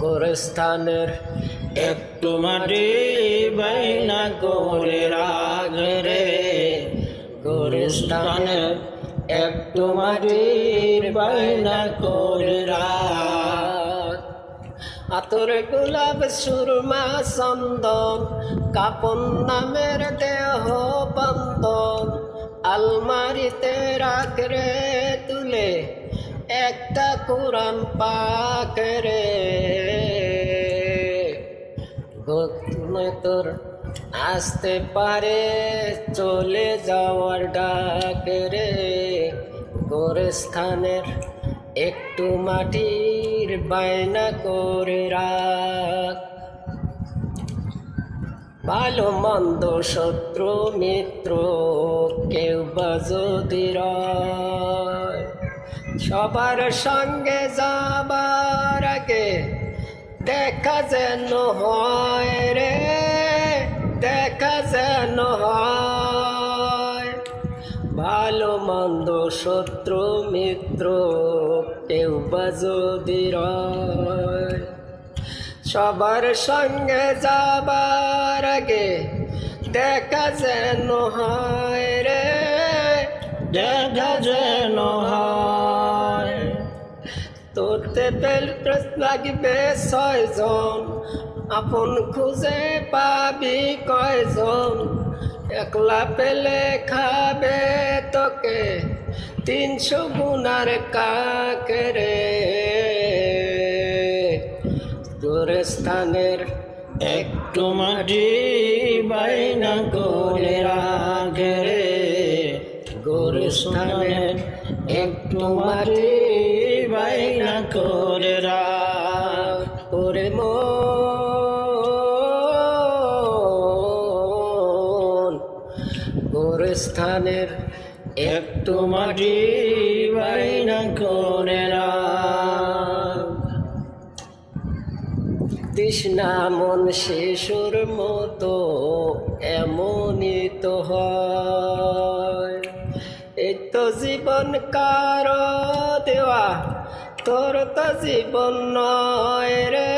গোরস্থানের একটু মাটি বাইনা করে রাখ রে, গোরস্থানের একটু মাটির বাইনা করে রাখ। আতর গোলাপ সুরমা চন্দন কাপন নামের দেহ বন্ধন, আলমারিতে রাখ রে তুলে একটা কোরআন পাক রে। তোর আসতে পারে চলে যাওয়ার ডাক রে, গোরস্থানের একটু মাটির বায়না করে রাখ। ভালো মন্দ শত্রু মিত্র কেউ বা যদি রয়, সবার সঙ্গে যাবার আগে দেখা যেন হয় রে, দেখা যেন হয়। ভালো মন্দ শত্রু মিত্র কেউ বা যদি রয়, সবার সঙ্গে যাবার আগে দেখা যেন হয় রে, দেখা যেন হয়। তোরতে পেলতে লাগবে 6 জন, আপন খুঁজে পাবি কয়জন, একলা পেলে খাবে তোকে 300 গুনার কাকে রে। গোরস্থানের একটু মাটি বাইনা করে রাখ রে, গোরস্থানের একটু মাটি বাইনা করে রাখ। ওরে মন গোরস্থানের একটু মাটি বাইনা করে রাখ। তৃষ্ণা মন শিশুর মতো এমনই তো হয়, এই তো জীবন কারো দেওয়া, তোর তো জীবন নয় রে,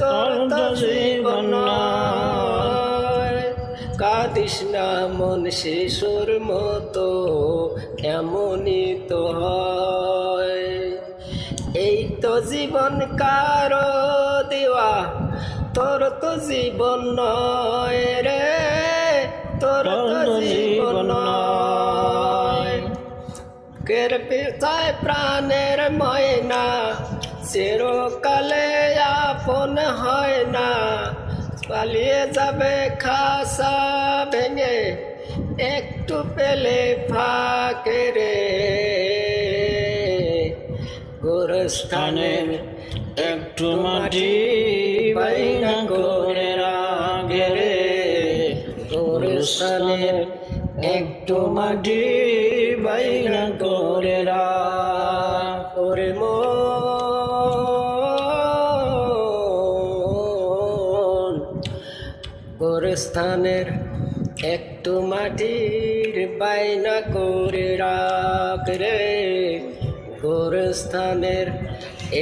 তোর তো জীবন নয়। কাঁদিস না মন শিশুর মতো এমনই তো হয়, এই তো জীবন কারো দেওয়া, তোর তো জীবন নয় রে, তোর তো জীবন নয়। কের পিছায় প্রাণের ময়না চিরকালে আপন হয় না, পালিয়ে যাবে খাসা ভেঙে একটু পেলে ফাঁকে রে। গোরস্থানের একটু মাটি বাইনা করে রাখ রে, গোরস্থানের একটু মাটি বাইনা করে রাখ। ওরে মন গোরস্থানের একটু মাটির বাইনা করে রাখ রে, গোরস্থানের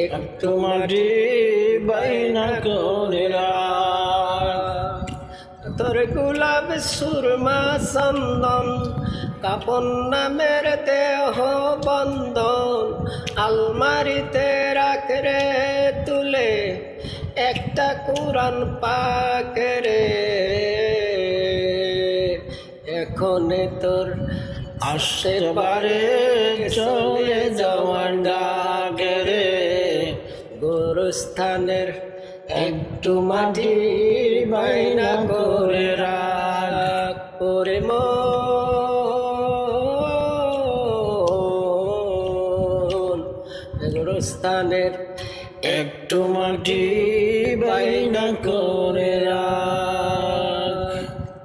একটু মাটি বাইনা করে রাখ। তোর গোলাপ সুরমা চন্দন কাপন নামের দেহ বন্ধন, আলমারিতে রাখ রে তুলে একটা কোরআন পাক রে। এখন তোর আসতে পারে চলে যাওয়ার ডাক রে, গোরস্থানের একটু মাটি বাইনা করে রাখ। ওরে মন গোরস্থানের একটু মাটি বাইনা করে রাখ।